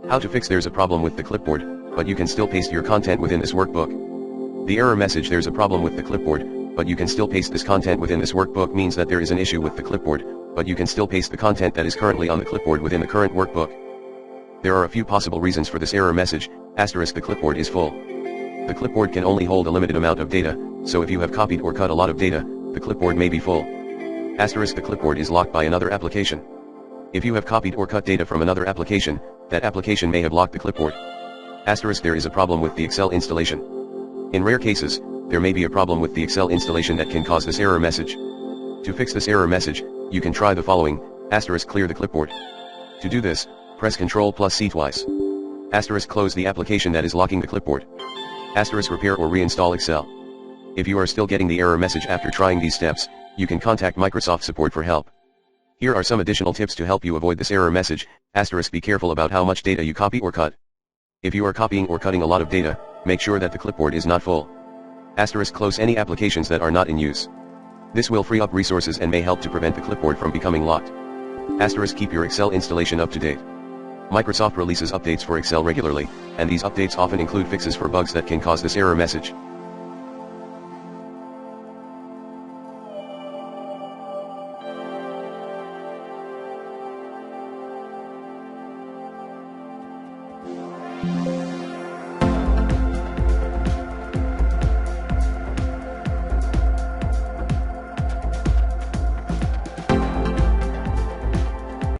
How to fix there's a problem with the clipboard, but you can still paste your content within this workbook. The error message there's a problem with the clipboard, but you can still paste this content within this workbook means that there is an issue with the clipboard, but you can still paste the content that is currently on the clipboard within the current workbook. There are a few possible reasons for this error message. Asterisk, the clipboard is full. The clipboard can only hold a limited amount of data, so if you have copied or cut a lot of data, the clipboard may be full. Asterisk, the clipboard is locked by another application. If you have copied or cut data from another application, that application may have locked the clipboard. Asterisk, there is a problem with the Excel installation. In rare cases, there may be a problem with the Excel installation that can cause this error message. To fix this error message, you can try the following. Asterisk, clear the clipboard. To do this, press Ctrl+C twice. Asterisk, close the application that is locking the clipboard. Asterisk, repair or reinstall Excel. If you are still getting the error message after trying these steps, you can contact Microsoft support for help. Here are some additional tips to help you avoid this error message. Asterisk, be careful about how much data you copy or cut. If you are copying or cutting a lot of data, make sure that the clipboard is not full. Asterisk, close any applications that are not in use. This will free up resources and may help to prevent the clipboard from becoming locked. Asterisk, keep your Excel installation up to date. Microsoft releases updates for Excel regularly, and these updates often include fixes for bugs that can cause this error message.